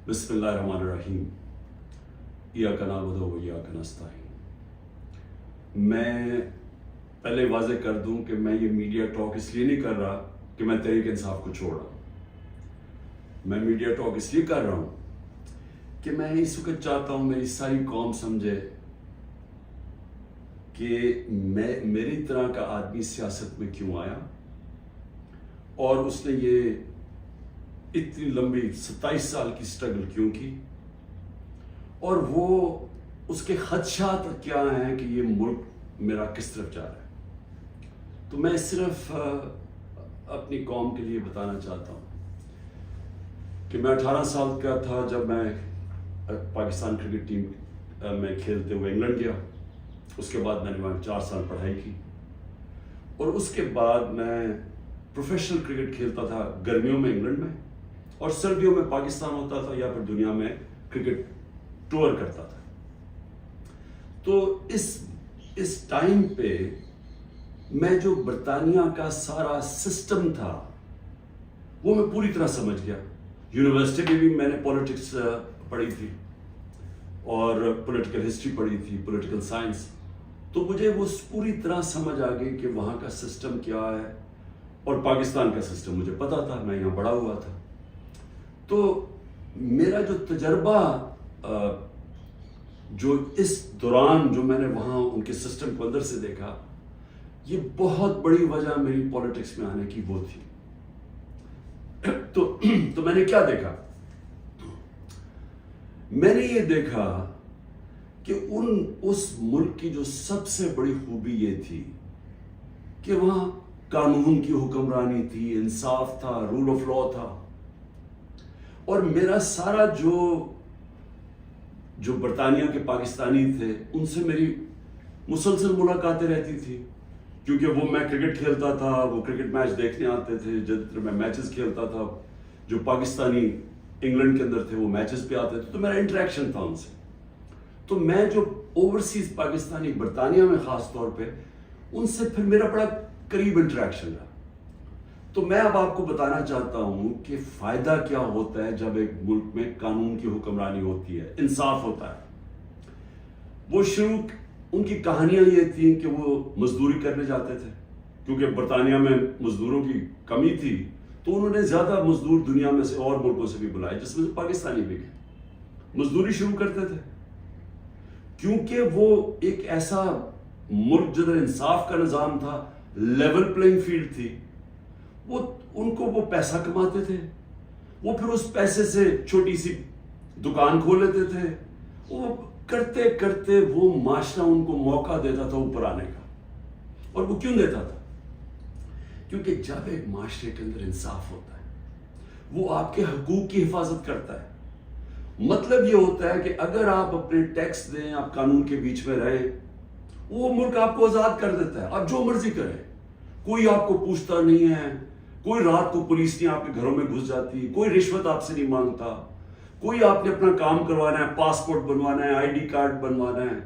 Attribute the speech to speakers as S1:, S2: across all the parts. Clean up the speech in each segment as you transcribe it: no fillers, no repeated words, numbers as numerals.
S1: بسم اللہ الرحمن الرحیم ایاک نعبد و ایاک نستعین۔ میں پہلے واضح کر دوں کہ میں یہ میڈیا ٹاک اس لیے نہیں کر رہا کہ میں تحریک انصاف کو چھوڑ رہا ہوں۔ میں میڈیا ٹاک اس لیے کر رہا ہوں کہ میں اس وقت چاہتا ہوں میری ساری قوم سمجھے کہ میری طرح کا آدمی سیاست میں کیوں آیا اور اس نے یہ اتنی لمبی 27 سال کی سٹرگل کیوں کی، اور وہ اس کے خدشات کیا ہیں کہ یہ ملک میرا کس طرف جا رہا ہے۔ تو میں صرف اپنی قوم کے لیے بتانا چاہتا ہوں کہ میں 18 سال کا تھا جب میں پاکستان کرکٹ ٹیم میں کھیلتے ہوئے انگلینڈ گیا۔ اس کے بعد میں نے وہاں 4 سال پڑھائی کی، اور اس کے بعد میں پروفیشنل کرکٹ کھیلتا تھا گرمیوں میں انگلینڈ میں، اور سردیوں میں پاکستان ہوتا تھا یا پھر دنیا میں کرکٹ ٹور کرتا تھا۔ تو اس ٹائم پہ میں جو برطانیہ کا سارا سسٹم تھا وہ میں پوری طرح سمجھ گیا۔ یونیورسٹی میں بھی میں نے پولیٹکس پڑھی تھی اور پولیٹیکل ہسٹری پڑھی تھی، پولیٹیکل سائنس، تو مجھے وہ پوری طرح سمجھ آ گئی کہ وہاں کا سسٹم کیا ہے، اور پاکستان کا سسٹم مجھے پتا تھا، میں یہاں بڑا ہوا تھا۔ تو میرا جو تجربہ جو اس دوران جو میں نے وہاں ان کے سسٹم کو اندر سے دیکھا، یہ بہت بڑی وجہ میری پولیٹکس میں آنے کی وہ تھی۔ تو میں نے کیا دیکھا؟ میں نے یہ دیکھا کہ اس ملک کی جو سب سے بڑی خوبی یہ تھی کہ وہاں قانون کی حکمرانی تھی، انصاف تھا، رول آف لا تھا، اور میرا سارا جو برطانیہ کے پاکستانی تھے ان سے میری مسلسل ملاقاتیں رہتی تھی، کیونکہ وہ میں کرکٹ کھیلتا تھا، وہ کرکٹ میچ دیکھنے آتے تھے، جب میں میچز کھیلتا تھا جو پاکستانی انگلینڈ کے اندر تھے وہ میچز پہ آتے تھے، تو میرا انٹریکشن تھا ان سے۔ تو میں جو اوورسیز پاکستانی برطانیہ میں خاص طور پہ ان سے پھر میرا بڑا قریب انٹریکشن رہا۔ تو میں اب آپ کو بتانا چاہتا ہوں کہ فائدہ کیا ہوتا ہے جب ایک ملک میں قانون کی حکمرانی ہوتی ہے، انصاف ہوتا ہے۔ وہ شروع ان کی کہانیاں یہ تھیں کہ وہ مزدوری کرنے جاتے تھے، کیونکہ برطانیہ میں مزدوروں کی کمی تھی، تو انہوں نے زیادہ مزدور دنیا میں سے اور ملکوں سے بھی بلائے، جس میں سے پاکستانی بھی گئے، مزدوری شروع کرتے تھے، کیونکہ وہ ایک ایسا ملک جدھر انصاف کا نظام تھا، لیول پلینگ فیلڈ تھی، ان کو وہ پیسہ کماتے تھے، وہ پھر اس پیسے سے چھوٹی سی دکان کھول لیتے تھے، وہ کرتے کرتے وہ معاشرہ ان کو موقع دیتا تھا اوپر آنے کا۔ اور وہ کیوں دیتا تھا؟ کیونکہ جب ایک معاشرے کے اندر انصاف ہوتا ہے وہ آپ کے حقوق کی حفاظت کرتا ہے۔ مطلب یہ ہوتا ہے کہ اگر آپ اپنے ٹیکس دیں، آپ قانون کے بیچ میں رہیں، وہ ملک آپ کو آزاد کر دیتا ہے، آپ جو مرضی کریں، کوئی آپ کو پوچھتا نہیں ہے، کوئی رات کو پولیس نہیں آپ کے گھروں میں گھس جاتی، کوئی رشوت آپ سے نہیں مانگتا، کوئی آپ نے اپنا کام کروانا ہے، پاسپورٹ بنوانا ہے، آئی ڈی کارڈ بنوانا ہے،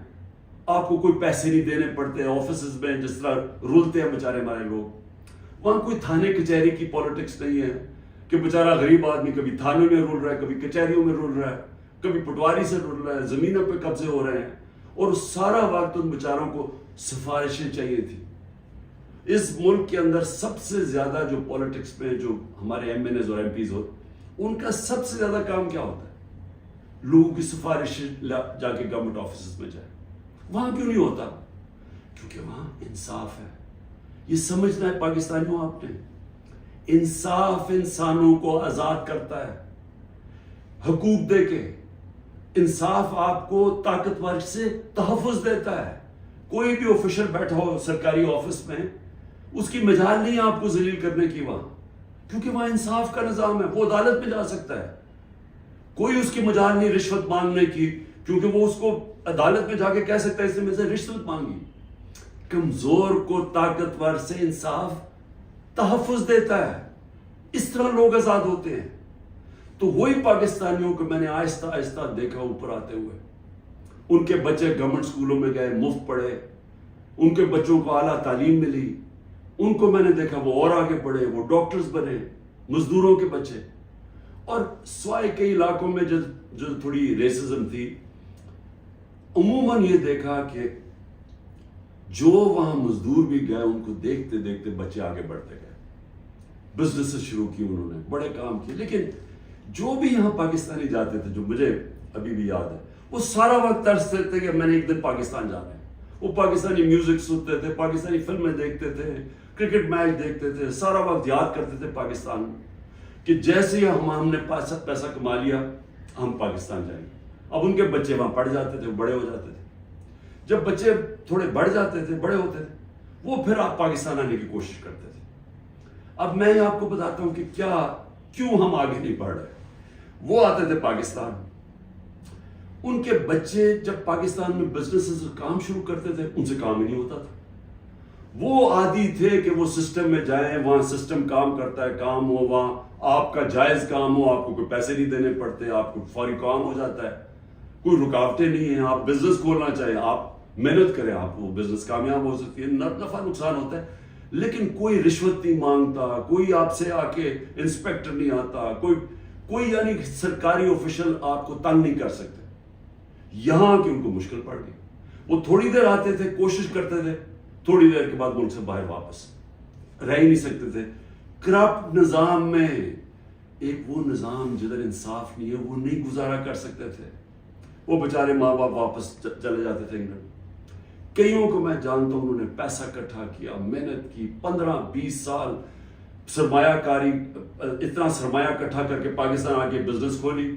S1: آپ کو کوئی پیسے نہیں دینے پڑتے آفیسز میں جس طرح رولتے ہیں بیچارے ہمارے لوگ۔ وہاں کوئی تھانے کچہری کی پالیٹکس نہیں ہے کہ بیچارہ غریب آدمی کبھی تھانے میں رول رہا ہے، کبھی کچہریوں میں رول رہا ہے، کبھی پٹواری سے رول رہا ہے، زمینوں پہ قبضے ہو رہے ہیں، اور سارا وقت ان بیچاروں کو سفارشیں چاہیے تھی۔ اس ملک کے اندر سب سے زیادہ جو پولیٹکس میں جو ہمارے ایم این ایز اور ایم پیز ہوتے، ان کا سب سے زیادہ کام کیا ہوتا ہے؟ لوگوں کی سفارش جا کے گورنمنٹ آفیسز میں جائے۔ وہاں کیوں نہیں ہوتا؟ کیونکہ وہاں انصاف ہے۔ یہ سمجھنا ہے پاکستانیوں آپ نے، انصاف انسانوں کو آزاد کرتا ہے حقوق دے کے۔ انصاف آپ کو طاقتور سے تحفظ دیتا ہے۔ کوئی بھی آفیشل بیٹھا ہو سرکاری آفس میں، اس کی مجال نہیں آپ کو ذلیل کرنے کی وہاں، کیونکہ وہاں انصاف کا نظام ہے، وہ عدالت میں جا سکتا ہے۔ کوئی اس کی مجال نہیں رشوت مانگنے کی، کیونکہ وہ اس کو عدالت میں جا کے کہہ سکتا ہے اس نے مجھ سے رشوت مانگی۔ کمزور کو طاقتور سے انصاف تحفظ دیتا ہے، اس طرح لوگ آزاد ہوتے ہیں۔ تو وہی پاکستانیوں کو میں نے آہستہ آہستہ دیکھا اوپر آتے ہوئے، ان کے بچے گورنمنٹ اسکولوں میں گئے، مفت پڑھے، ان کے بچوں کو اعلیٰ تعلیم ملی، ان کو میں نے دیکھا وہ اور آگے پڑھے، وہ ڈاکٹرز بنے، مزدوروں کے بچے۔ اور سوائے کئی علاقوں میں جو تھوڑی ریسزم تھی، عموماً یہ دیکھا کہ جو وہاں مزدور بھی گئے ان کو دیکھتے دیکھتے بچے آگے بڑھتے گئے، بزنس شروع کی انہوں نے، بڑے کام کیے. لیکن جو بھی یہاں پاکستانی جاتے تھے، جو مجھے ابھی بھی یاد ہے، وہ سارا وقت ترستے تھے کہ میں نے ایک دن پاکستان جانا ہے. وہ پاکستانی میوزک سنتے تھے، پاکستانی فلمیں دیکھتے تھے، کرکٹ میچ دیکھتے تھے، سارا وقت یاد کرتے تھے پاکستان کہ جیسے ہی ہم نے پیسہ کما لیا ہم پاکستان جائیں گے. اب ان کے بچے وہاں پڑھ جاتے تھے، بڑے ہو جاتے تھے. جب بچے تھوڑے بڑھ جاتے تھے، بڑے ہوتے تھے، وہ پھر آپ پاکستان آنے کی کوشش کرتے تھے. اب میں آپ کو بتاتا ہوں کہ کیوں ہم آگے نہیں بڑھ رہے. وہ آتے تھے پاکستان، ان کے بچے جب پاکستان میں بزنس کام شروع کرتے تھے ان سے کام ہی نہیں ہوتا تھا. وہ عادی تھے کہ وہ سسٹم میں جائیں، وہاں سسٹم کام کرتا ہے، کام ہو، وہاں آپ کا جائز کام ہو، آپ کو کوئی پیسے نہیں دینے پڑتے، آپ کو فوری کام ہو جاتا ہے، کوئی رکاوٹیں نہیں ہیں. آپ بزنس کھولنا چاہیں، آپ محنت کریں، آپ وہ بزنس کامیاب ہو سکتی ہے. نفع نقصان ہوتا ہے لیکن کوئی رشوت نہیں مانگتا، کوئی آپ سے آ کے انسپیکٹر نہیں آتا، کوئی یعنی سرکاری آفیشل آپ کو تنگ نہیں کر سکتے. یہاں کی ان کو مشکل پڑ گئی. وہ تھوڑی دیر آتے تھے، کوشش کرتے تھے، تھوڑی دیر کے بعد ملک سے باہر واپس رہ ہی نہیں سکتے تھے. کرپٹ نظام میں ایک وہ نظام جدھر انصاف نہیں ہے، وہ نہیں گزارا کر سکتے تھے. وہ بیچارے ماں باپ واپس چلے جاتے تھے انگلینڈ. کئیوں کو میں جانتا ہوں، انہوں نے پیسہ اکٹھا کیا، محنت کی، 15-20 سال سرمایہ کاری، اتنا سرمایہ اکٹھا کر کے پاکستان آ کے بزنس کھولی.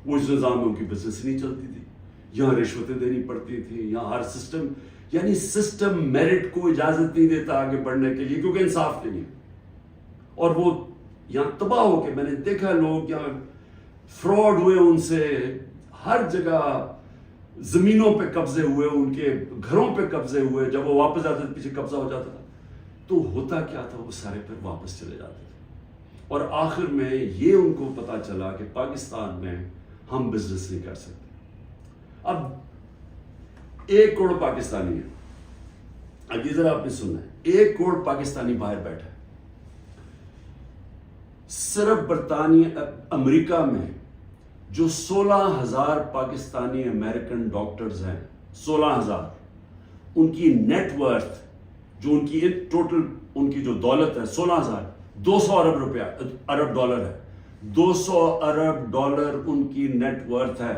S1: وہ اس نظام میں ان کی بزنس نہیں چلتی تھی. یہاں رشوتیں دینی پڑتی تھی، یہاں ہر سسٹم یعنی سسٹم میرٹ کو اجازت نہیں دیتا آگے بڑھنے کے لیے کیونکہ انصاف نہیں ہے. اور وہ یہاں تباہ ہو کے، میں نے دیکھا لوگ یہاں فراڈ ہوئے، ان سے ہر جگہ زمینوں پہ قبضے ہوئے، ان کے گھروں پہ قبضے ہوئے. جب وہ واپس آتے تھے پیچھے قبضہ ہو جاتا تھا. تو ہوتا کیا تھا، وہ سارے پھر واپس چلے جاتے تھے. اور آخر میں یہ ان کو پتا چلا کہ پاکستان میں ہم بزنس نہیں کر سکتے. اب 1 کروڑ پاکستانی ہے. اب یہ ذرا آپ نے سننا ہے، 1 کروڑ پاکستانی باہر بیٹھا ہے. صرف برطانیہ امریکہ میں جو 16,000 پاکستانی امریکن ڈاکٹرز ہیں، 16,000، ان کی نیٹ ورتھ، جو ان کی ٹوٹل ان کی جو دولت ہے 16,000، 200 ارب ڈالر ہے. 200 ارب ڈالر ان کی نیٹ ورتھ ہے.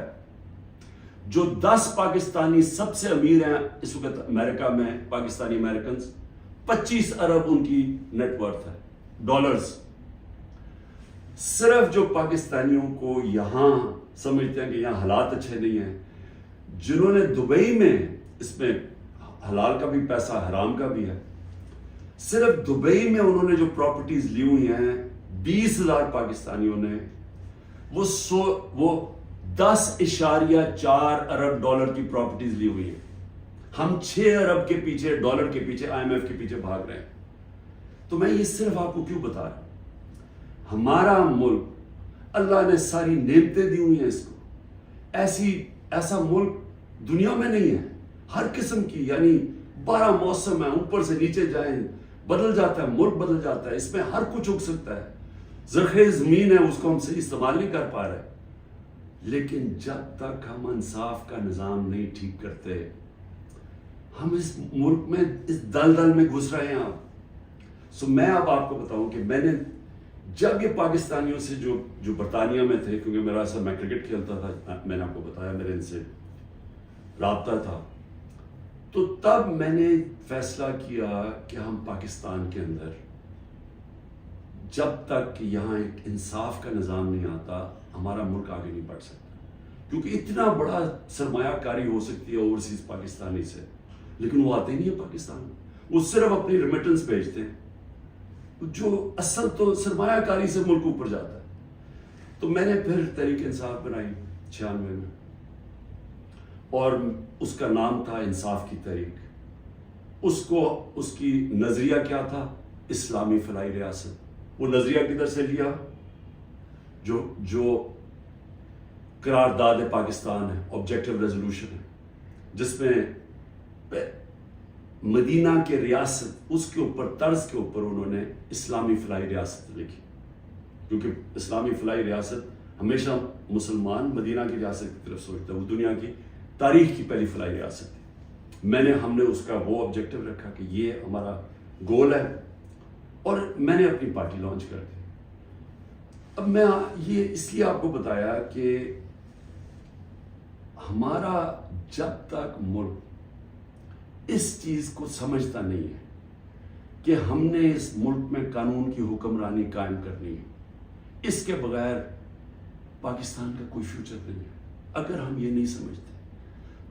S1: جو 10 پاکستانی سب سے امیر ہیں اس وقت امریکہ میں، پاکستانی امریکنز، 25 ارب ان کی نیٹ ورتھ ہے ڈالرز. صرف جو پاکستانیوں کو یہاں سمجھتے ہیں کہ یہاں حالات اچھے نہیں ہیں، جنہوں نے دبئی میں، اس میں حلال کا بھی پیسہ حرام کا بھی ہے، صرف دبئی میں انہوں نے جو پراپرٹیز لی ہوئی ہیں 20,000 پاکستانیوں نے، وہ 10.4 ارب ڈالر کی پراپرٹیز لی ہوئی ہیں. ہم 6 ارب کے پیچھے، ڈالر کے پیچھے، IMF کے پیچھے بھاگ رہے ہیں. تو میں یہ صرف آپ کو کیوں بتا رہا ہوں؟ ہمارا ملک، اللہ نے ساری نعمتیں دی ہوئی ہیں اس کو. ایسا ملک دنیا میں نہیں ہے. ہر قسم کی یعنی 12 موسم ہیں، اوپر سے نیچے جائیں بدل جاتا ہے، ملک بدل جاتا ہے، اس میں ہر کچھ اگ سکتا ہے. زرخیز زمین ہے، اس کو ہم صحیح استعمال نہیں کر پا رہے. لیکن جب تک ہم انصاف کا نظام نہیں ٹھیک کرتے، ہم اس ملک میں اس دلدل میں گھس رہے ہیں. میں اب آپ کو بتاؤں کہ میں نے جب یہ پاکستانیوں سے جو برطانیہ میں تھے، کیونکہ میرا اصل میں کرکٹ کھیلتا تھا، میں نے آپ کو بتایا میرے ان سے رابطہ تھا، تو تب میں نے فیصلہ کیا کہ ہم پاکستان کے اندر جب تک یہاں ایک انصاف کا نظام نہیں آتا، ہمارا ملک آگے نہیں بڑھ سکتا. کیونکہ اتنا بڑا سرمایہ کاری ہو سکتی ہے اوورسیز پاکستانی سے، لیکن وہ آتے نہیں ہیں پاکستان میں. وہ صرف اپنی ریمیٹنس بھیجتے ہیں، جو اصل تو سرمایہ کاری سے ملک اوپر جاتا ہے. تو میں نے پھر تحریک انصاف بنائی 96 میں، اور اس کا نام تھا انصاف کی تحریک. اس کی نظریہ کیا تھا؟ اسلامی فلاحی ریاست. وہ نظریہ کدھر سے لیا؟ جو قرارداد پاکستان ہے، آبجیکٹو ریزولوشن ہے، جس میں مدینہ کے ریاست، اس کے اوپر طرز کے اوپر انہوں نے اسلامی فلاحی ریاست لکھی. کیونکہ اسلامی فلاحی ریاست ہمیشہ مسلمان مدینہ کی ریاست کی طرف سوچتا ہے، وہ دنیا کی تاریخ کی پہلی فلاحی ریاست تھی۔ ہم نے اس کا وہ آبجیکٹو رکھا کہ یہ ہمارا گول ہے، اور میں نے اپنی پارٹی لانچ کر دی۔ اب میں یہ اس لیے آپ کو بتایا کہ ہمارا جب تک ملک اس چیز کو سمجھتا نہیں ہے کہ ہم نے اس ملک میں قانون کی حکمرانی قائم کرنی ہے، اس کے بغیر پاکستان کا کوئی فیوچر نہیں ہے۔ اگر ہم یہ نہیں سمجھتے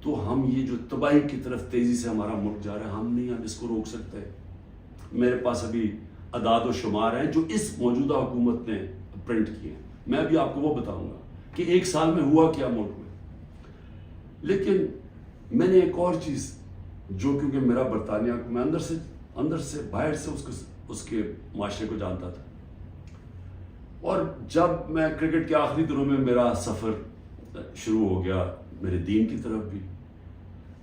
S1: تو ہم یہ جو تباہی کی طرف تیزی سے ہمارا ملک جا رہا ہے، ہم نہیں اس کو روک سکتے۔ میرے پاس ابھی اعداد و شمار ہیں جو اس موجودہ حکومت نے پرنٹ کیے ہیں، میں ابھی آپ کو وہ بتاؤں گا کہ ایک سال میں ہوا کیا ملک میں۔ لیکن میں نے ایک اور چیز جو، کیونکہ میرا برطانیہ کو میں اندر سے باہر سے اس کے معاشرے کو جانتا تھا، اور جب میں کرکٹ کے آخری دنوں میں میرا سفر شروع ہو گیا، میرے دین کی طرف بھی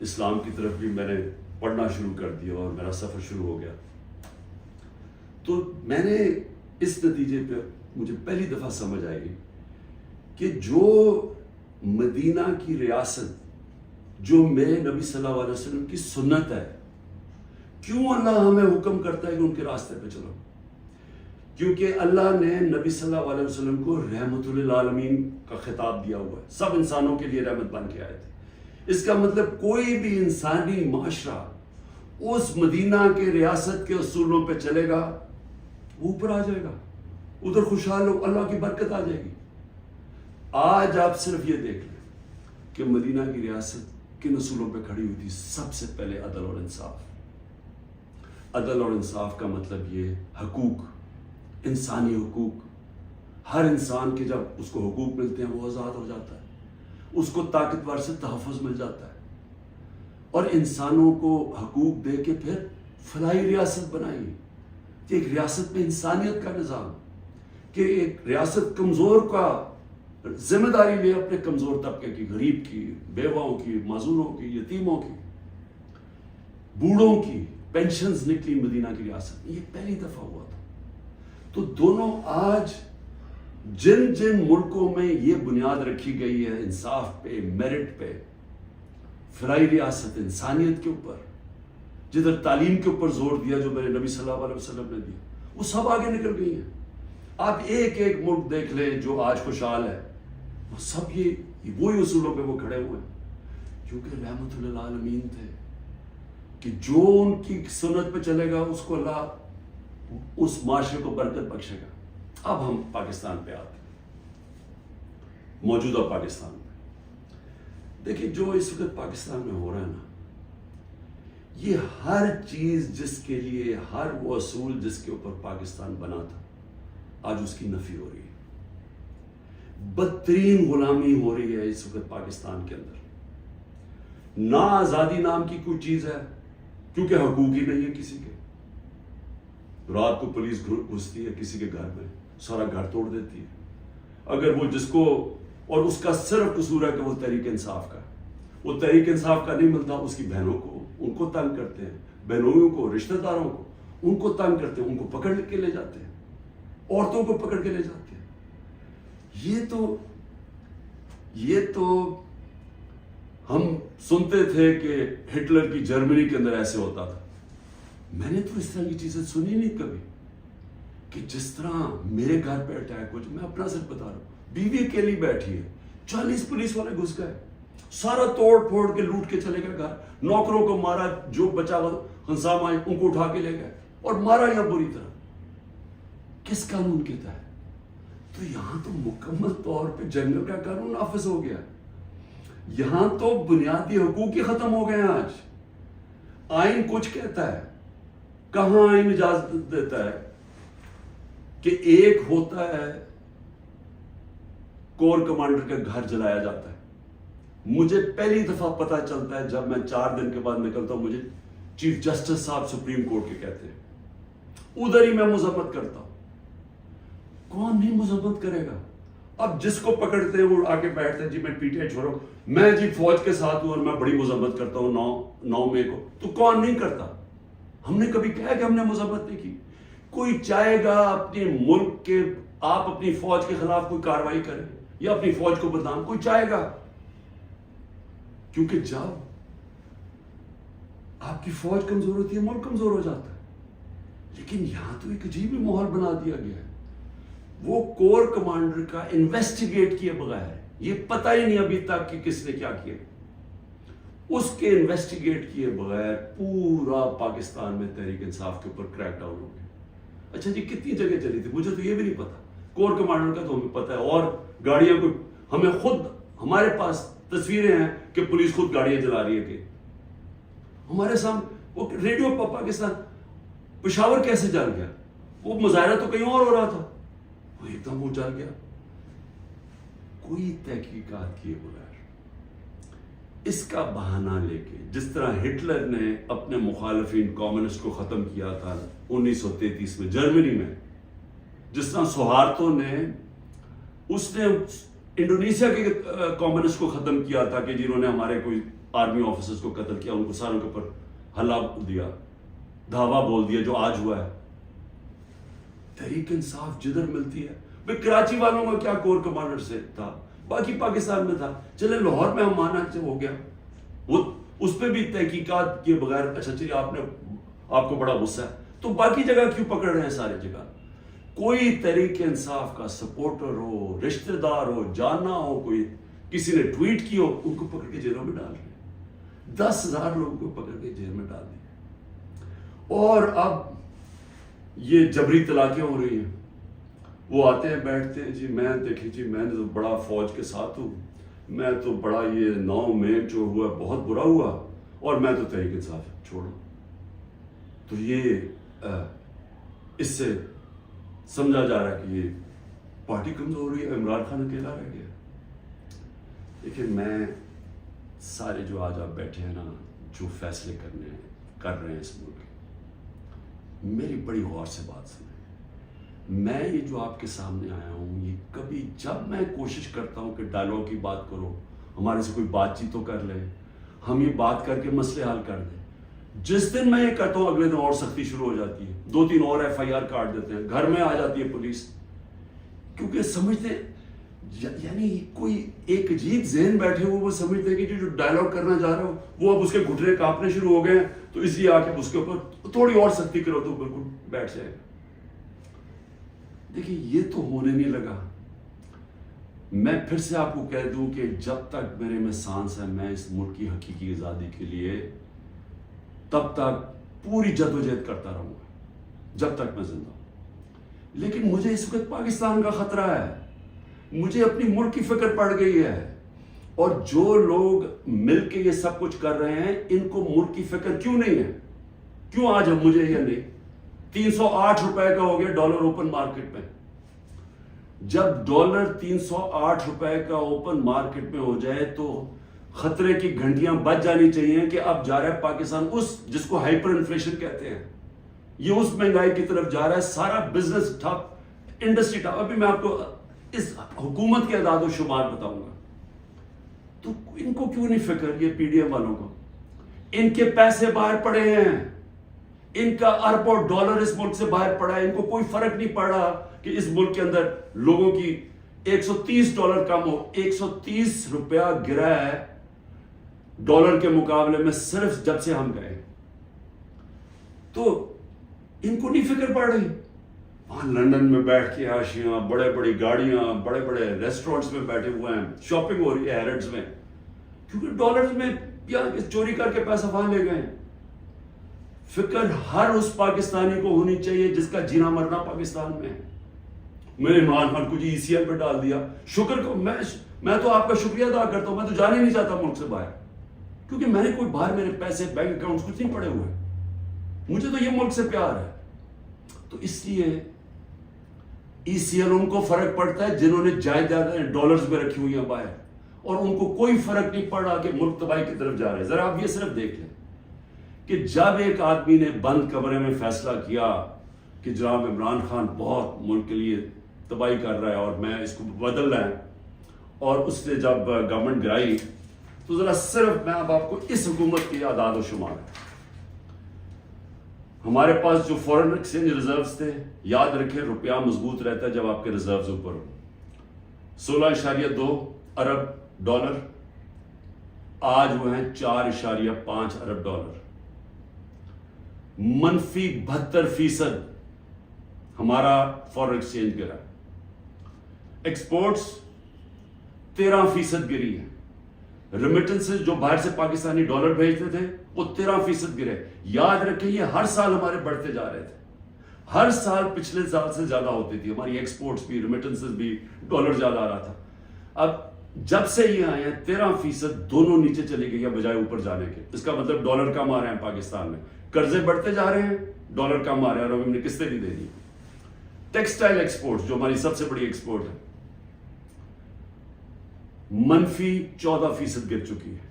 S1: اسلام کی طرف بھی میں نے پڑھنا شروع کر دیا اور میرا سفر شروع ہو گیا، تو میں نے اس نتیجے پہ مجھے پہلی دفعہ سمجھ آئی کہ جو مدینہ کی ریاست جو میرے نبی صلی اللہ علیہ وسلم کی سنت ہے، کیوں اللہ ہمیں حکم کرتا ہے کہ ان کے راستے پہ چلو؟ کیونکہ اللہ نے نبی صلی اللہ علیہ وسلم کو رحمت للعالمین کا خطاب دیا ہوا ہے، سب انسانوں کے لیے رحمت بن کے آئے تھے۔ اس کا مطلب کوئی بھی انسانی معاشرہ اس مدینہ کے ریاست کے اصولوں پہ چلے گا، وہ اوپر آ جائے گا، ادھر خوشحال ہو، اللہ کی برکت آ جائے گی۔ آج آپ صرف یہ دیکھ لیں کہ مدینہ کی ریاست کن اصولوں پہ کھڑی ہوئی تھی؟ سب سے پہلے عدل اور انصاف۔ عدل اور انصاف کا مطلب یہ حقوق، انسانی حقوق۔ ہر انسان کے جب اس کو حقوق ملتے ہیں وہ آزاد ہو جاتا ہے، اس کو طاقتور سے تحفظ مل جاتا ہے، اور انسانوں کو حقوق دے کے پھر فلاحی ریاست بنائی کہ ایک ریاست میں انسانیت کا نظام، کہ ایک ریاست کمزور کا ذمہ داری لے اپنے کمزور طبقے کی، غریب کی، بیواؤں کی، معذوروں کی، یتیموں کی، بوڑھوں کی پینشنز نکلی مدینہ کی ریاست میں۔ یہ پہلی دفعہ ہوا تھا۔ تو دونوں آج جن جن ملکوں میں یہ بنیاد رکھی گئی ہے انصاف پہ، میرٹ پہ، فلاحی ریاست، انسانیت کے اوپر، جدھر تعلیم کے اوپر زور دیا جو میرے نبی صلی اللہ علیہ وسلم نے دیا، وہ سب آگے نکل گئی ہیں۔ آپ ایک ایک ملک دیکھ لیں جو آج خوشحال ہے، وہ سب یہ وہی اصولوں پہ وہ کھڑے ہوئے ہیں، کیونکہ رحمت للعالمین تھے کہ جو ان کی سنت پہ چلے گا اس کو اللہ اس معاشرے کو برکت بخشے گا۔ اب ہم پاکستان پہ آتے ہیں، موجودہ پاکستان میں دیکھیں جو اس وقت پاکستان میں ہو رہا ہے نا، یہ ہر چیز جس کے لیے، ہر وہ اصول جس کے اوپر پاکستان بنا تھا، آج اس کی نفی ہو رہی ہے۔ بدترین غلامی ہو رہی ہے اس وقت پاکستان کے اندر۔ نہ آزادی نام کی کوئی چیز ہے، کیونکہ حقوق ہی نہیں ہے کسی کے۔ رات کو پولیس گھستی ہے کسی کے گھر میں، سارا گھر توڑ دیتی ہے، اگر وہ جس کو، اور اس کا صرف قصور ہے کہ وہ تحریک انصاف کا، وہ تحریک انصاف کا نہیں ملتا، اس کی بہنوں کو، ان کو تنگ کرتے ہیں، بہنوئیوں کو، رشتہ داروں کو، ان کو تنگ کرتے ہیں، ان کو پکڑ کے لے جاتے ہیں، عورتوں کو پکڑ کے لے جاتے ہیں۔ یہ تو ہم سنتے تھے کہ ہٹلر کی جرمنی کے اندر ایسے ہوتا تھا، میں نے تو اس طرح کی چیزیں سنی نہیں کبھی، کہ جس طرح میرے گھر پہ اٹیک ہو۔ میں اپنا صرف بتا رہا ہوں، بیوی اکیلی بیٹھی ہے، 40 پولیس والے گھس گئے، سارا توڑ پھوڑ کے لوٹ کے چلے گئے گھر، نوکروں کو مارا، جو بچا ہنسام آئے ان کو اٹھا کے لے گئے اور مارا یا بری طرح۔ کس قانون کے تحت؟ تو یہاں تو مکمل طور پہ جنگل کا قانون نافذ ہو گیا، یہاں تو بنیادی حقوق ہی ختم ہو گئے ہیں۔ آج آئین کچھ کہتا ہے، کہاں آئین اجازت دیتا ہے کہ ایک ہوتا ہے کور کمانڈر کا گھر جلایا جاتا ہے۔ مجھے پہلی دفعہ پتا چلتا ہے جب میں 4 دن کے بعد نکلتا ہوں، مجھے چیف جسٹس صاحب سپریم کورٹ کے کہتے ہیں، ادھر ہی میں مذمت کرتا ہوں۔ کون نہیں مذمت کرے گا؟ اب جس کو پکڑتے ہیں وہ آ کے بیٹھتے ہیں، جی میں پی ٹی آئی چھوڑو، میں جی فوج کے ساتھ ہوں اور میں بڑی مذمت کرتا ہوں 9 مئی کو، تو کون نہیں کرتا؟ ہم نے کبھی کہا کہ ہم نے مذمت نہیں کی؟ کوئی چاہے گا اپنے ملک کے آپ اپنی فوج کے خلاف کوئی کاروائی کریں یا اپنی فوج کو بدنام کوئی چاہے گا، کیونکہ جب آپ کی فوج کمزور ہوتی ہے ملک کمزور ہو جاتا ہے. لیکن یہاں تو ایک عجیب ہی ماحول بنا دیا گیا ہے. وہ کور کمانڈر کا انویسٹیگیٹ کیے بغیر، یہ پتہ ہی نہیں ابھی تک کہ کس نے کیا کیا، اس کے انویسٹیگیٹ کیے بغیر پورا پاکستان میں تحریک انصاف کے اوپر کریک ڈاؤن ہو گیا. اچھا جی کتنی جگہ چلی تھی مجھے تو یہ بھی نہیں پتا، کور کمانڈر کا تو ہمیں پتا ہے، اور گاڑیاں کو ہمیں خود، ہمارے پاس تصویریں ہیں کہ پولیس خود گاڑیاں جلا رہی ہے کہ ہمارے سامنے. وہ ریڈیو پاکستان پشاور کیسے جل گیا؟ وہ مظاہرہ تو کہیں اور ہو رہا تھا، وہ ایک دم وہ جل گیا. کوئی تحقیقات کیے بغیر اس کا بہانہ لے کے، جس طرح ہٹلر نے اپنے مخالفین کمیونسٹ کو ختم کیا تھا 1933 میں جرمنی میں، جس طرح سہارتو نے انڈونیشیا کے کمیونسٹ کو ختم کیا تھا کہ جنہوں نے ہمارے کوئی آرمی آفیسرز کو قتل کیا، ان کو ساروں کے اوپر حلہ دیا، دھاوا بول دیا، جو آج ہوا ہے. تحریک انصاف جدھر ملتی ہے، بھئی کراچی والوں کا کیا کور کمانڈر سے تھا، باقی پاکستان میں تھا. چلے لاہور میں ہم مانا سے ہو گیا، وہ اس پہ بھی تحقیقات کے بغیر اچھا چلیے آپ کو بڑا غصہ ہے تو باقی جگہ کیوں پکڑ رہے ہیں؟ ساری جگہ کوئی تحریک انصاف کا سپورٹر ہو، رشتہ دار ہو، جانا ہو، کوئی کسی نے ٹویٹ کی ہو، ان کو پکڑ کے جیلوں میں ڈال رہے ہیں. 10,000 لوگوں کو پکڑ کے جیل میں ڈال دیا. اور اب یہ جبری طلاقیں ہو رہی ہیں. وہ آتے ہیں بیٹھتے ہیں، جی میں دیکھیں جی میں تو بڑا فوج کے ساتھ ہوں، میں تو بڑا یہ 9 مئی جو ہوا بہت برا ہوا اور میں تو تحریک انصاف چھوڑوں. تو یہ اس سے سمجھا جا رہا ہے کہ یہ پارٹی کمزور ہوئی ہے، عمران خان اکیلا رہ گیا. لیکن میں سارے جو آج آپ بیٹھے ہیں نا، جو فیصلے کر رہے ہیں اس ملک، میری بڑی غور سے بات سنیں. میں یہ جو آپ کے سامنے آیا ہوں، یہ کبھی جب میں کوشش کرتا ہوں کہ ڈائلاگ کی بات کرو، ہمارے سے کوئی بات چیت تو کر لے، ہم یہ بات کر کے مسئلے حل کر دیں. جس دن میں یہ کرتا ہوں اگلے دن اور سختی شروع ہو جاتی ہے، 2-3 اور FIR کاٹ دیتے ہیں، گھر میں آ جاتی ہے پولیس. کیونکہ سمجھتے یعنی کوئی ایک عجیب ذہن بیٹھے ہوئے، وہ سمجھتے ہیں کہ جو ڈائلاگ کرنا چاہ رہے ہو وہ اب اس کے گھٹنے کانپنے شروع ہو گئے ہیں، تو اس لیے آ کے اس کے اوپر تھوڑی اور سختی کرو تو بالکل بیٹھ جائے گا. دیکھیے یہ تو ہونے نہیں لگا. میں پھر سے آپ کو کہہ دوں کہ جب تک میرے میں سانس ہے، میں اس ملک کی حقیقی آزادی کے لیے تب تک پوری جدوجہد کرتا رہوں گا جب تک میں زندہ ہوں. لیکن مجھے اس وقت پاکستان کا خطرہ ہے، مجھے اپنی ملک کی فکر پڑ گئی ہے. اور جو لوگ مل کے یہ سب کچھ کر رہے ہیں، ان کو ملک کی فکر کیوں نہیں ہے؟ کیوں آج ہم مجھے یہ نہیں؟ 308 روپے کا ہو گیا ڈالر اوپن مارکیٹ میں. جب ڈالر 308 روپے کا اوپن مارکیٹ میں ہو جائے تو خطرے کی گھنٹیاں بج جانی چاہیے کہ اب جا رہا ہے پاکستان اس جس کو ہائپر انفلیشن کہتے ہیں، یہ اس مہنگائی کی طرف جا رہا ہے. سارا بزنس ٹھپ، انڈسٹری ٹھپ. ابھی میں آپ کو اس حکومت کے اعداد و شمار بتاؤں گا. تو ان کو کیوں نہیں فکر، یہ PDM والوں کو؟ ان کے پیسے باہر پڑے ہیں، ان کا اربوں ڈالر اس ملک سے باہر پڑا ہے. ان کو کوئی فرق نہیں پڑا کہ اس ملک کے اندر لوگوں کی $130 کم ہو. 130 روپیہ گرا ہے ڈالر کے مقابلے میں صرف جب سے ہم گئے. تو ان کو نہیں فکر پڑ رہی. وہاں لندن میں بیٹھ کے عاشیاں، بڑے بڑی گاڑیاں، بڑے بڑے ریسٹورنٹس میں بیٹھے ہوئے ہیں، شاپنگ ہو رہی ہے ہیرڈز میں، کیونکہ ڈالرز میں یا چوری کر کے پیسہ وہاں لے گئے. فکر ہر اس پاکستانی کو ہونی چاہیے جس کا جینا مرنا پاکستان میں ہے. میں عمران خان کو جی ECL پہ ڈال دیا. شکر کو میں تو آپ کا شکریہ ادا کرتا ہوں. میں تو جانا ہی نہیں چاہتا ملک سے باہر، کیونکہ میں نے کوئی باہر میرے پیسے بینک اکاؤنٹس کچھ نہیں پڑے ہوئے. مجھے تو یہ ملک سے پیار ہے. تو اس لیے ECL ان کو فرق پڑتا ہے جنہوں نے جائیدادیں ڈالرز میں رکھی ہوئی ہیں باہر، اور ان کو کوئی فرق نہیں پڑا کہ ملک تباہی کی طرف جا رہے ہیں. ذرا آپ یہ صرف دیکھ لیں کہ جب ایک آدمی نے بند کمرے میں فیصلہ کیا کہ جناب عمران خان بہت ملک کے لیے تباہی کر رہا ہے اور میں اس کو بدل رہا ہے، اور اس نے جب گورنمنٹ گرائی، تو ذرا صرف میں اب آپ کو اس حکومت کی اعداد و شمار ہمارے پاس جو فورن ایکسچینج ریزروز تھے، یاد رکھیں روپیہ مضبوط رہتا ہے جب آپ کے ریزروز اوپر ہو، 16.2 ارب ڈالر، آج وہ ہیں 4.5 ارب ڈالر، منفی 72% ہمارا فورن ایکسچینج گرا، ایکسپورٹس 13% گری ہے، ریمیٹنسز جو باہر سے پاکستانی ڈالر بھیجتے تھے وہ 13% گرے۔ یاد رکھیں یہ ہر سال ہمارے بڑھتے جا رہے تھے، ہر سال پچھلے سال سے زیادہ ہوتی تھی ہماری ایکسپورٹس بھی، ریمیٹنسز بھی، ڈالر زیادہ آ رہا تھا۔ اب جب سے یہ آئے ہیں 13% دونوں نیچے چلی گئی ہے بجائے اوپر جانے کے۔ اس کا مطلب ڈالر کم آ رہے ہیں پاکستان میں، قرضے بڑھتے جا رہے ہیں، ڈالر کم آ رہے ہیں اور ہم نے قسطیں بھی دے دی۔ ٹیکسٹائل ایکسپورٹ جو ہماری سب سے بڑی ایکسپورٹ ہے، منفی 14% گر چکی ہے۔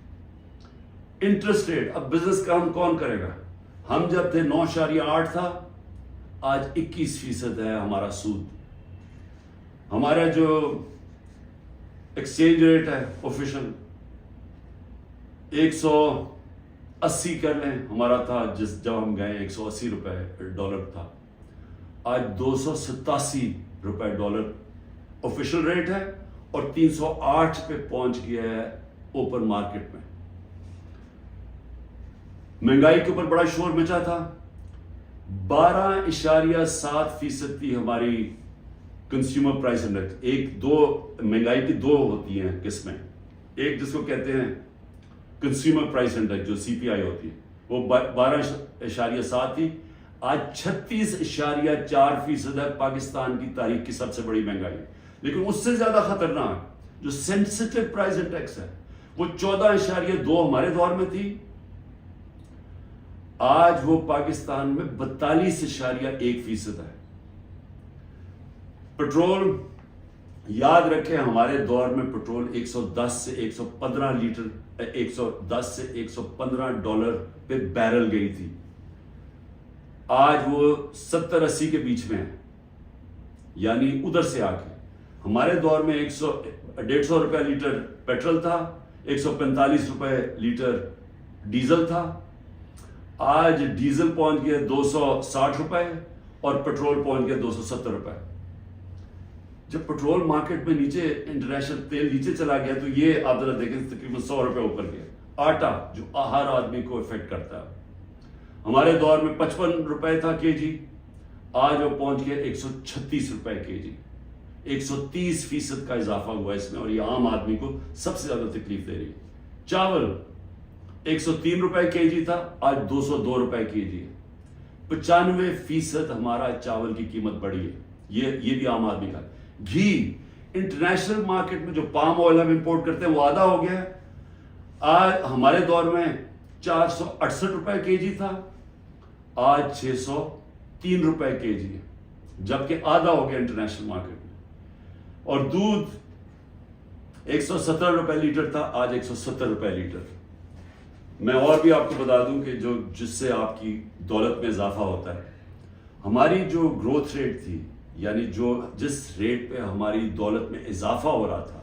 S1: انٹرسٹ ریٹ، اب بزنس کام کون کرے گا؟ ہم جب تھے 9.8 تھا، آج 21% ہے ہمارا سود۔ ہمارا جو ایکسچینج ریٹ ہے آفیشل 180 کر لیں، ہمارا تھا جب ہم گئے 180 روپے ڈالر تھا، آج 287 روپے ڈالر آفیشل ریٹ ہے اور 308 پہ پہنچ گیا ہے اوپن مارکیٹ میں۔ مہنگائی کے اوپر بڑا شور مچا تھا، 12.7% تھی ہماری کنزیومر پرائس انڈیکس۔ مہنگائی کی دو ہوتی ہیں قسمیں، ایک جس کو کہتے ہیں کنزیومر پرائس انڈیکس جو CPI ہوتی ہے، وہ 12.7 تھی، آج 36.4% ہے، پاکستان کی تاریخ کی سب سے بڑی مہنگائی۔ لیکن اس سے زیادہ خطرناک جو سینسٹیو پرائس انڈیکس ہے وہ 14.2 ہمارے دور میں تھی، آج وہ پاکستان میں 42.1% ہے۔ پٹرول، یاد رکھیں ہمارے دور میں پٹرول 110 سے 115 لیٹر 110 سے 115 ڈالر پہ بیرل گئی تھی، آج وہ 70-80 کے بیچ میں ہے، یعنی ادھر سے آ کے۔ ہمارے دور میں 150 روپے لیٹر پیٹرول تھا، 145 روپے لیٹر ڈیزل تھا، آج ڈیزل پہنچ گیا 260 روپے اور پیٹرول پہنچ گیا 270 روپے۔ جب پیٹرول مارکیٹ میں نیچے، انٹرنیشنل تیل نیچے چلا گیا تو یہ آپ ذرا دیکھیں تقریباً 100 روپے اوپر گیا۔ آٹا جو ہر آدمی کو افیکٹ کرتا ہے، ہمارے دور میں 55 روپے تھا کے جی، آج وہ پہنچ گیا 136 روپے کے جی، 130% کا اضافہ ہوا اس میں، اور یہ عام آدمی کو سب سے زیادہ تکلیف دے رہی ہے۔ چاول 103 روپے کے جی تھا، آج 202 روپے کے جی ہے، 95% ہمارا چاول کی قیمت بڑھی ہے، یہ بھی عام آدمی کا۔ گھی، انٹرنیشنل مارکیٹ میں جو پام آئل ہم امپورٹ کرتے ہیں وہ آدھا ہو گیا ہے، آج ہمارے دور میں 468 روپے کے جی تھا، آج 603 روپے کے جی ہے، جبکہ آدھا ہو گیا انٹرنیشنل مارکیٹ میں۔ اور دودھ 170 روپے لیٹر تھا، آج 170 روپے لیٹر۔ میں اور بھی آپ کو بتا دوں کہ جس سے آپ کی دولت میں اضافہ ہوتا ہے، ہماری جو گروتھ ریٹ تھی، یعنی جس ریٹ پہ ہماری دولت میں اضافہ ہو رہا تھا،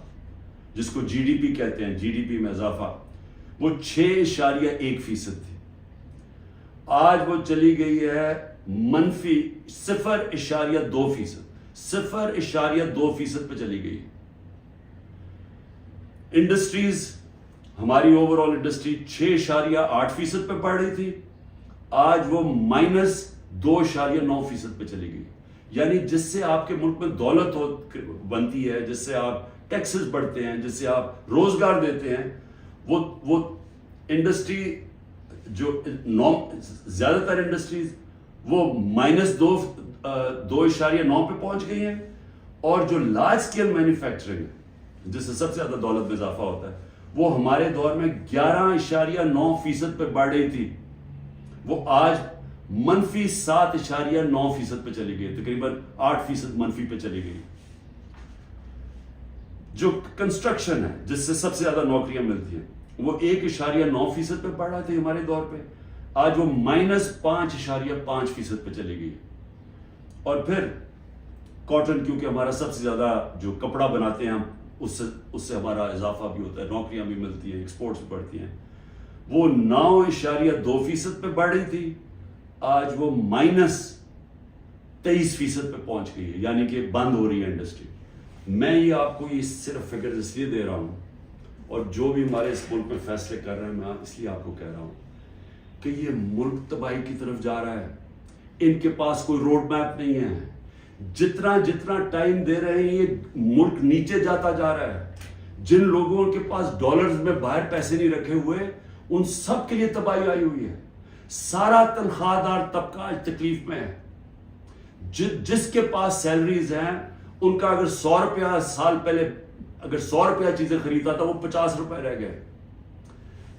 S1: جس کو GDP کہتے ہیں، GDP میں اضافہ، وہ 6.1% تھی، آج وہ چلی گئی ہے منفی 0.2%، 0.2% پہ چلی گئی۔ انڈسٹریز، ہماری اوور آل انڈسٹری 6.8% پہ بڑھ رہی تھی، آج وہ -2.9% پہ چلی گئی۔ یعنی جس سے آپ کے ملک میں دولت بنتی ہے، جس سے آپ ٹیکسز بڑھتے ہیں، جس سے آپ روزگار دیتے ہیں، وہ انڈسٹری جو زیادہ تر انڈسٹریز وہ -2.9 پہ پہنچ گئی ہیں، اور جو لارج اسکیل مینوفیکچرنگ ہے جس سے سب سے زیادہ دولت میں اضافہ ہوتا ہے، وہ ہمارے دور میں 11.9% پہ بڑھ رہی تھی، وہ آج -7.9% پہ چلی گئی، تقریباً 8% منفی پہ چلی گئی۔ جو کنسٹرکشن ہے جس سے سب سے زیادہ نوکریاں ملتی ہیں، وہ 1.9% پہ بڑھ رہا تھا ہمارے دور پہ، آج وہ -5.5% پہ چلی گئی۔ اور پھر کاٹن، کیونکہ ہمارا سب سے زیادہ جو کپڑا بناتے ہیں ہم، اس سے ہمارا اضافہ بھی ہوتا ہے، نوکریاں بھی ملتی ہیں، ایکسپورٹس بھی بڑھتی ہیں، وہ 9.2% پہ بڑھ رہی تھی، آج وہ -23% پہ پہنچ گئی ہے، یعنی کہ بند ہو رہی ہے انڈسٹری. میں یہ آپ کو یہ صرف فگر اس لیے دے رہا ہوں، اور جو بھی ہمارے اس ملک میں فیصلے کر رہے ہیں میں اس لیے آپ کو کہہ رہا ہوں کہ یہ ملک تباہی کی طرف جا رہا ہے. ان کے پاس کوئی روڈ میپ نہیں ہے. جتنا ٹائم دے رہے ہیں یہ ملک نیچے جاتا جا رہا ہے. جن لوگوں کے پاس ڈالرز میں باہر پیسے نہیں رکھے ہوئے ان سب کے لیے تباہی آئی ہوئی ہے. سارا تنخواہ دار طبقہ آج تکلیف میں ہے. جس کے پاس سیلریز ہیں ان کا اگر 100 روپیہ سال پہلے اگر 100 روپیہ چیزیں خریدتا تھا وہ 50 روپے رہ گئے.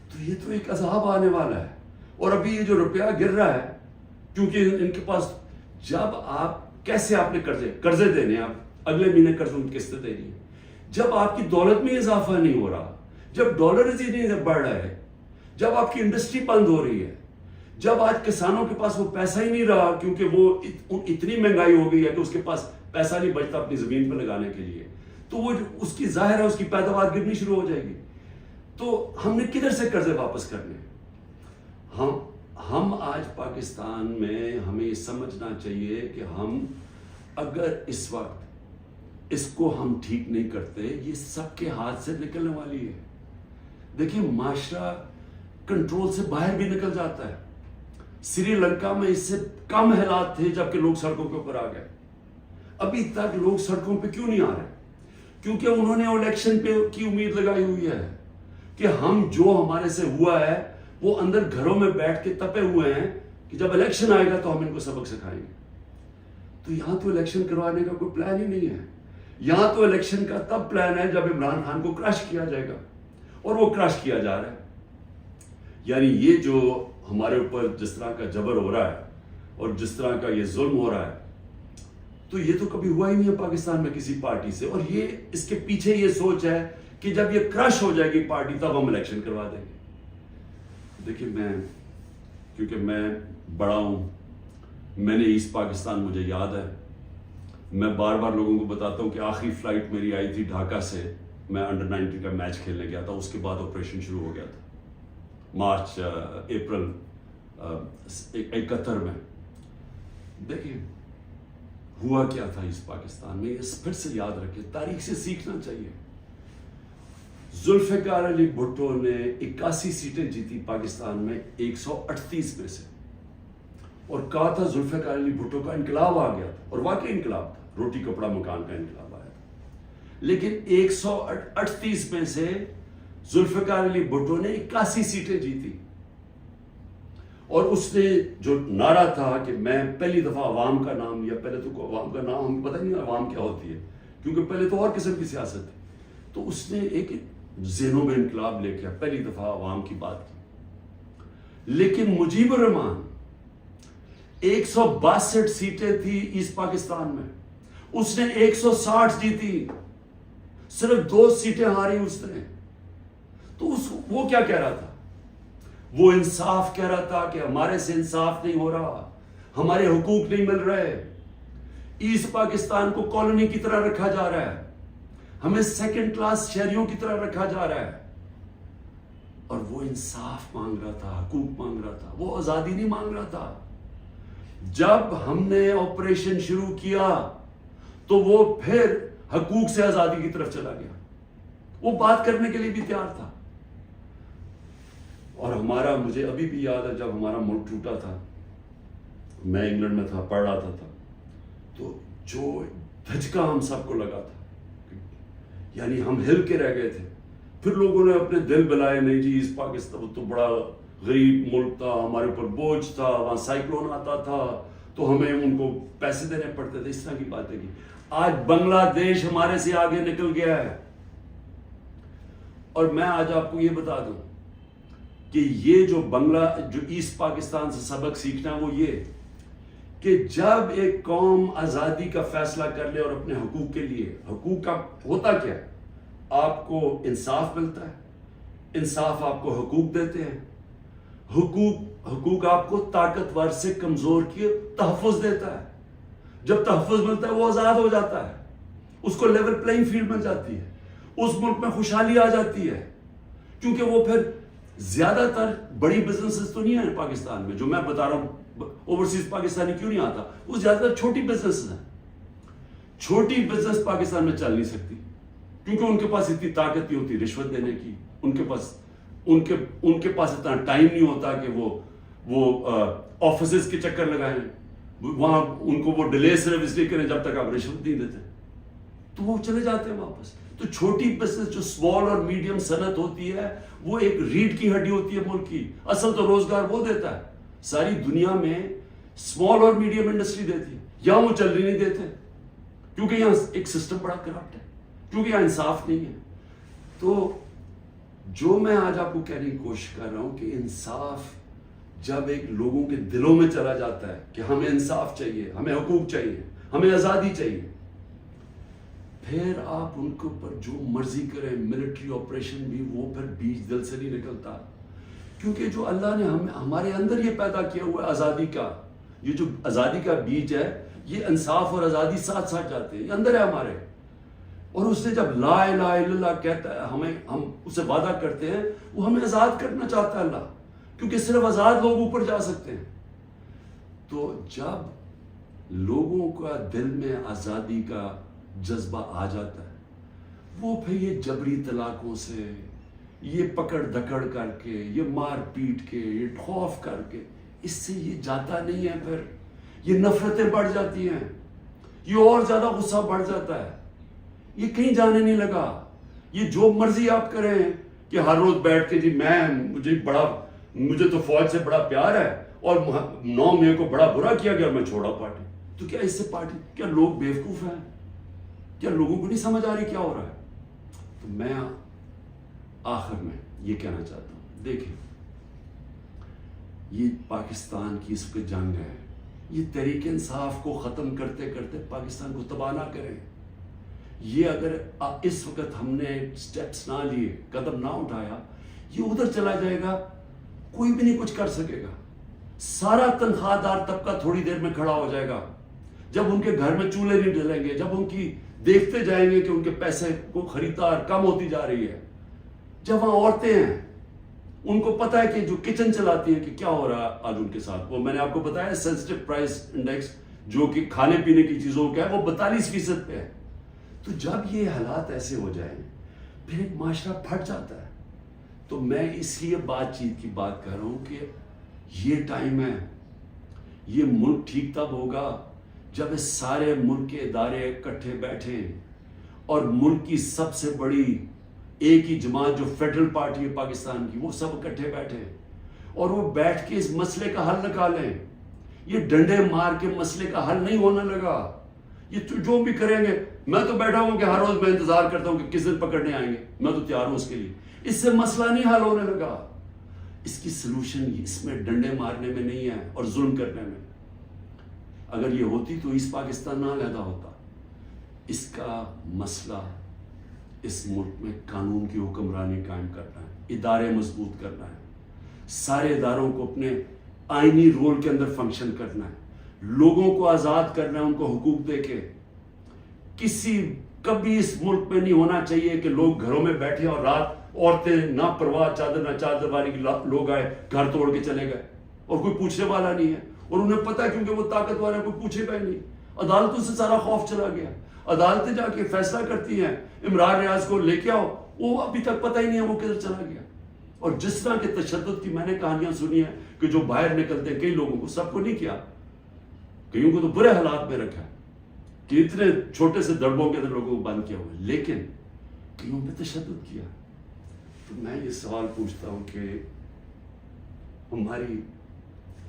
S1: تو یہ تو ایک عذاب آنے والا ہے. اور ابھی یہ جو روپیہ گر رہا ہے کیونکہ ان کے پاس جب آپ کیسے آپ نے قرضے دینے آپ اگلے مہینے قرضوں کی قسطیں دینی ہے. جب آپ کی دولت میں اضافہ نہیں ہو رہا، جب ڈالرز ہی نہیں بڑھ رہا ہے، جب آپ کی انڈسٹری بند ہو رہی ہے، جب آج کسانوں کے پاس وہ پیسہ ہی نہیں رہا کیونکہ وہ اتنی مہنگائی ہو گئی ہے کہ اس کے پاس پیسہ نہیں بچتا اپنی زمین پہ لگانے کے لیے، تو وہ اس کی ظاہر ہے اس کی پیداوار گرنی شروع ہو جائے گی. تو ہم نے کدھر سے قرضے واپس کرنے؟ ہم آج پاکستان میں ہمیں یہ سمجھنا چاہیے کہ ہم اگر اس وقت اس کو ہم ٹھیک نہیں کرتے یہ سب کے ہاتھ سے نکلنے والی ہے. دیکھیں معاشرہ کنٹرول سے باہر بھی نکل جاتا ہے. سری لنکا میں اس سے کم حالات تھے جبکہ لوگ سڑکوں کے اوپر آ گئے. ابھی تک لوگ سڑکوں پہ کیوں نہیں آ رہے؟ کیونکہ انہوں نے الیکشن پہ کی امید لگائی ہوئی ہے کہ ہم جو ہمارے سے ہوا ہے وہ اندر گھروں میں بیٹھ کے تپے ہوئے ہیں کہ جب الیکشن آئے گا تو ہم ان کو سبق سکھائیں گے. تو یہاں تو الیکشن کروانے کا کوئی پلان ہی نہیں ہے. یہاں تو الیکشن کا تب پلان ہے جب عمران خان کو کرش کیا جائے گا، اور وہ کرش کیا جا رہا ہے. یعنی یہ جو ہمارے اوپر جس طرح کا جبر ہو رہا ہے اور جس طرح کا یہ ظلم ہو رہا ہے تو یہ تو کبھی ہوا ہی نہیں ہے پاکستان میں کسی پارٹی سے. اور یہ اس کے پیچھے یہ سوچ ہے کہ جب یہ کرش ہو جائے گی پارٹی تب ہم الیکشن کروا دیں گے. دیکھیں کیونکہ میں بڑا ہوں، میں نے ایسٹ پاکستان مجھے یاد ہے. میں بار بار لوگوں کو بتاتا ہوں کہ آخری فلائٹ میری آئی تھی ڈھاکہ سے، میں انڈر 19 کا میچ کھیلنے گیا تھا. اس کے بعد آپریشن شروع ہو گیا تھا اپریل 71 میں. دیکھیں ہوا کیا تھا اس پاکستان میں، اس پھر سے یاد رکھیں، تاریخ سے سیکھنا چاہیے. ذوالفقار علی بھٹو نے 81 سیٹیں جیتی پاکستان میں 138 میں سے، اور کہا تھا ذوالفقار علی بھٹو کا انقلاب آ گیا تھا، اور واقعی انقلاب تھا، روٹی کپڑا مکان کا انقلاب آیا تھا. لیکن 138 میں سے ذوالفقار علی بھٹو نے 81 سیٹیں جیتی. اور اس نے جو نعرہ تھا کہ میں پہلی دفعہ عوام کا نام لیا. پہلے تو عوام کا نام ہمیں پتہ نہیں عوام کیا ہوتی ہے، کیونکہ پہلے تو اور قسم کی سیاست تھی. تو اس نے ایک ذہنوں میں انقلاب لے کے پہلی دفعہ عوام کی بات کی. لیکن مجیب الرحمان 162 سیٹیں تھی ایسٹ پاکستان میں، اس نے 160 جیتی، صرف 2 سیٹیں ہاری اس نے. تو وہ کیا کہہ رہا تھا؟ وہ انصاف کہہ رہا تھا کہ ہمارے سے انصاف نہیں ہو رہا، ہمارے حقوق نہیں مل رہے، ایسٹ پاکستان کو کالونی کی طرح رکھا جا رہا ہے، ہمیں سیکنڈ کلاس شہریوں کی طرح رکھا جا رہا ہے. اور وہ انصاف مانگ رہا تھا، حقوق مانگ رہا تھا، وہ آزادی نہیں مانگ رہا تھا. جب ہم نے آپریشن شروع کیا تو وہ پھر حقوق سے آزادی کی طرف چلا گیا. وہ بات کرنے کے لیے بھی تیار تھا. اور مجھے ابھی بھی یاد ہے جب ہمارا ملک ٹوٹا تھا، میں انگلینڈ میں تھا، پڑھ رہا تھا، تو جو دھچکا ہم سب کو لگا تھا، یعنی ہم ہل کے رہ گئے تھے. پھر لوگوں نے اپنے دل بلائے، نہیں جی اس پاکستان تو بڑا غریب ملک تھا، ہمارے اوپر بوجھ تھا، وہاں سائیکلون آتا تھا تو ہمیں ان کو پیسے دینے پڑتے تھے، اس طرح کی باتیں کی. آج بنگلہ دیش ہمارے سے آگے نکل گیا ہے. اور میں آج آپ کو یہ بتا دوں کہ یہ جو ایسٹ پاکستان سے سبق سیکھنا ہے وہ یہ کہ جب ایک قوم آزادی کا فیصلہ کر لے اور اپنے حقوق کے لیے، حقوق کا ہوتا کیا ہے؟ آپ کو انصاف ملتا ہے، انصاف آپ کو حقوق دیتے ہیں، حقوق آپ کو طاقتور سے کمزور کی تحفظ دیتا ہے. جب تحفظ ملتا ہے وہ آزاد ہو جاتا ہے، اس کو لیول پلینگ فیلڈ مل جاتی ہے، اس ملک میں خوشحالی آ جاتی ہے، کیونکہ وہ پھر زیادہ تر بڑی بزنسز تو نہیں ہیں پاکستان میں، جو میں بتا رہا ہوں اوورسیز پاکستانی کیوں نہیں آتا، وہ زیادہ تر چھوٹی بزنسز ہیں. چھوٹی بزنس پاکستان میں چل نہیں سکتی کیونکہ ان کے پاس اتنی طاقت نہیں ہوتی رشوت دینے کی، ان کے پاس اتنا ٹائم نہیں ہوتا کہ وہ آفیسز کے چکر لگائیں، وہاں ان کو وہ ڈیلے صرف اس لیے کریں جب تک آپ رشوت نہیں دیتے، تو وہ چلے جاتے ہیں واپس. تو چھوٹی بزنس جو اسمال اور میڈیم صنعت ہوتی ہے وہ ایک ریڑھ کی ہڈی ہوتی ہے ملک کی. اصل تو روزگار وہ دیتا ہے، ساری دنیا میں اسمال اور میڈیم انڈسٹری دیتی ہے، یہاں وہ چلنے نہیں دیتے کیونکہ یہاں ایک سسٹم بڑا کرپٹ ہے، کیونکہ یہاں انصاف نہیں ہے. تو جو میں آج آپ کو کہنے کی کوشش کر رہا ہوں کہ انصاف جب ایک لوگوں کے دلوں میں چلا جاتا ہے کہ ہمیں انصاف چاہیے، ہمیں حقوق چاہیے، ہمیں آزادی چاہیے، پھر آپ ان کے اوپر جو مرضی کریں، ملٹری آپریشن بھی، وہ پھر بیج دل سے نہیں نکلتا. کیونکہ جو اللہ نے ہمارے اندر یہ پیدا کیا ہوا ہے آزادی کا، یہ جو آزادی کا بیج ہے، یہ انصاف اور آزادی ساتھ ساتھ جاتے ہیں، یہ اندر ہے ہمارے. اور اس نے جب لا الہ الا اللہ کہتا ہے، ہم اسے وعدہ کرتے ہیں، وہ ہمیں آزاد کرنا چاہتا ہے اللہ، کیونکہ صرف آزاد لوگ اوپر جا سکتے ہیں. تو جب لوگوں کا دل میں آزادی کا جذبہ آ جاتا ہے، وہ پھر یہ جبری طلاقوں سے، یہ پکڑ دکڑ کر کے، یہ مار پیٹ کے، یہ خوف کر کے، اس سے یہ جاتا نہیں ہے. پھر یہ نفرتیں بڑھ جاتی ہیں، یہ اور زیادہ غصہ بڑھ جاتا ہے، یہ کہیں جانے نہیں لگا. یہ جو مرضی آپ کریں کہ ہر روز بیٹھ کے جی مجھے تو فوج سے بڑا پیار ہے اور 9 مئی کو بڑا برا کیا گیا، میں چھوڑا پارٹی. تو کیا اس سے پارٹی، کیا لوگ بیوقوف ہیں؟ کیا لوگوں کو نہیں سمجھ آ رہی کیا ہو رہا ہے؟ تو میں آخر میں یہ کہنا چاہتا ہوں، دیکھیں یہ پاکستان کی اس وقت جنگ ہے، یہ تحریک انصاف کو ختم کرتے کرتے پاکستان کو تباہ نہ کریں. یہ اگر اس وقت ہم نے سٹیپس نہ لیے، قدم نہ اٹھایا، یہ ادھر چلا جائے گا، کوئی بھی نہیں کچھ کر سکے گا. سارا تنخواہ دار طبقہ تھوڑی دیر میں کھڑا ہو جائے گا. جب ان کے گھر میں چولہے نہیں ڈلیں گے، جب ان کی دیکھتے جائیں گے کہ ان کے پیسے کو خریدار کم ہوتی جا رہی ہے، جب وہاں عورتیں ہیں، ان کو پتا ہے کہ جو کچن چلاتی ہیں کہ کیا ہو رہا ہے آج ان کے ساتھ. وہ میں نے آپ کو بتایا سینسٹیو پرائس انڈیکس جو کہ کھانے پینے کی چیزوں کا ہے، وہ 42% پہ ہے. تو جب یہ حالات ایسے ہو جائیں پھر ایک معاشرہ پھٹ جاتا ہے. تو میں اس لیے بات چیت کی بات کر رہا ہوں کہ یہ ٹائم ہے، یہ ملک ٹھیک تب ہوگا جب اس سارے ملک کے ادارے اکٹھے بیٹھیں اور ملک کی سب سے بڑی ایک ہی جماعت جو فیڈرل پارٹی ہے پاکستان کی، وہ سب اکٹھے بیٹھیں اور وہ بیٹھ کے اس مسئلے کا حل نکالیں. یہ ڈنڈے مار کے مسئلے کا حل نہیں ہونے لگا. یہ جو بھی کریں گے، میں تو بیٹھا ہوں کہ ہر روز میں انتظار کرتا ہوں کہ کس دن پکڑنے آئیں گے، میں تو تیار ہوں اس کے لیے. اس سے مسئلہ نہیں حل ہونے لگا. اس کی سلوشن اس میں ڈنڈے مارنے میں نہیں ہے اور ظلم کرنے میں. اگر یہ ہوتی تو اس پاکستان نہ علیحدہ ہوتا. اس کا مسئلہ اس ملک میں قانون کی حکمرانی قائم کرنا ہے، ادارے مضبوط کرنا ہے، سارے اداروں کو اپنے آئینی رول کے اندر فنکشن کرنا ہے، لوگوں کو آزاد کرنا ہے، ان کو حقوق دے کے. کبھی اس ملک میں نہیں ہونا چاہیے کہ لوگ گھروں میں بیٹھے اور رات عورتیں نہ پرواہ چادر نہ چادر والی لوگ آئے گھر توڑ کے چلے گئے اور کوئی پوچھنے والا نہیں ہے. اور انہیں پتا کیونکہ وہ طاقتور ہے، کوئی پوچھے گا ہی نہیں. عدالتوں سے سارا خوف چلا گیا. عدالتیں جا کے فیصلہ کرتی ہیں عمران ریاض کو لے کے آؤ، وہ ابھی تک پتہ ہی نہیں ہے وہ کدھر چلا گیا. اور جس طرح کے تشدد کی میں نے کہانیاں سنی ہیں کہ جو باہر نکلتے ہیں، کئی لوگوں کو، سب کو نہیں کیا، کئیوں کو تو برے حالات میں رکھا ہے کہ اتنے چھوٹے سے دڑبوں کے اندر لوگوں کو بند کیا ہوا ہے، لیکن کئیوں پہ تشدد کیا. تو میں یہ سوال پوچھتا ہوں کہ ہماری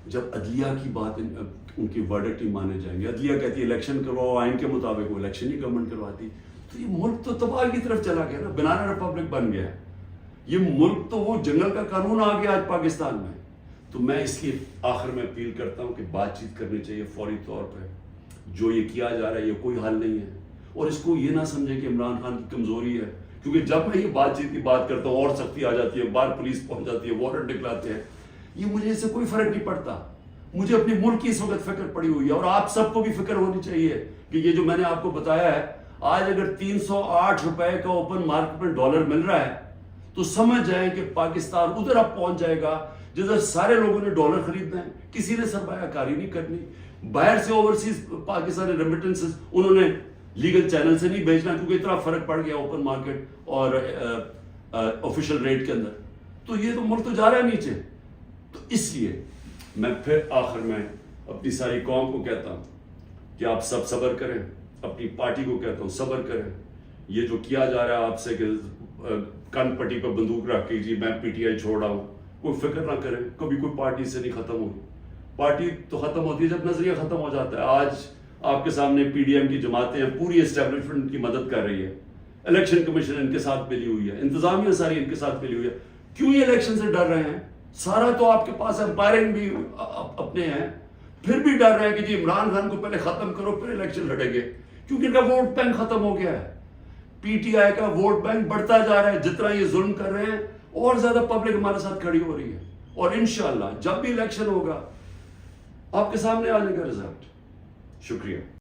S1: جب عدلیہ کی بات، ان کی ورڈکٹ ہی مانے جائیں گے، عدلیہ کہتی ہے الیکشن کرواؤ، آئین کے مطابق وہ الیکشن ہی گورنمنٹ کرواتی، تو یہ ملک تو تباہ کی طرف چلا گیا نا، بنانا ریپبلک بن گیا. یہ ملک تو وہ جنگل کا قانون آ گیا آج پاکستان میں. تو میں اس کی آخر میں اپیل کرتا ہوں کہ بات چیت کرنی چاہیے فوری طور پہ. جو یہ کیا جا رہا ہے یہ کوئی حل نہیں ہے، اور اس کو یہ نہ سمجھیں کہ عمران خان کی کمزوری ہے، کیونکہ جب میں یہ بات چیت کی بات کرتا ہوں اور سختی آ جاتی ہے، باہر پولیس پہنچ جاتی ہے، وارنٹ نکلاتے ہیں. یہ مجھے اس سے کوئی فرق نہیں پڑتا. مجھے اپنی ملک کی اس وقت فکر پڑی ہوئی ہے، اور آپ سب کو بھی فکر ہونی چاہیے کہ یہ جو میں نے آپ کو بتایا ہے، آج اگر 308 روپے کا اوپن مارکیٹ میں ڈالر مل رہا ہے تو سمجھ جائیں کہ پاکستان ادھر اب پہنچ جائے گا جدھر سارے لوگوں نے ڈالر خریدنا ہے, کسی نے سرمایہ کاری نہیں کرنی, باہر سے اوورسیز پاکستانی ریمیٹنسز انہوں نے لیگل چینل سے نہیں بھیجنا کیونکہ اتنا فرق پڑ گیا اوپن مارکیٹ اور آفیشیل ریٹ کے اندر, تو یہ تو ملک تو جا رہا ہے نیچے. تو اس لیے میں پھر آخر میں اپنی ساری قوم کو کہتا ہوں کہ آپ سب صبر کریں, اپنی پارٹی کو کہتا ہوں صبر کریں. یہ جو کیا جا رہا ہے آپ سے کہ کن پٹی پہ بندوق رکھ کے جی میں پی ٹی آئی چھوڑ رہا ہوں, کوئی فکر نہ کریں, کبھی کوئی پارٹی سے نہیں ختم ہوگی. پارٹی تو ختم ہوتی ہے جب نظریہ ختم ہو جاتا ہے. آج آپ کے سامنے پی ڈی ایم کی جماعتیں ہیں, پوری اسٹیبلشمنٹ کی مدد کر رہی ہے, الیکشن کمیشن ان کے ساتھ ملی ہوئی ہے, انتظامیہ ساری ان کے ساتھ ملی ہوئی ہے. کیوں یہ الیکشن سے ڈر رہے ہیں؟ سارا تو آپ کے پاس امپائرنگ بھی اپنے ہیں, پھر بھی ڈر رہے ہیں کہ جی عمران خان کو پہلے ختم کرو پھر الیکشن لڑیں گے, کیونکہ ان کا ووٹ بینک ختم ہو گیا ہے. پی ٹی آئی کا ووٹ بینک بڑھتا جا رہا ہے, جتنا یہ ظلم کر رہے ہیں اور زیادہ پبلک ہمارے ساتھ کھڑی ہو رہی ہے. اور انشاءاللہ جب بھی الیکشن ہوگا آپ کے سامنے آ جائے گا رزلٹ. شکریہ.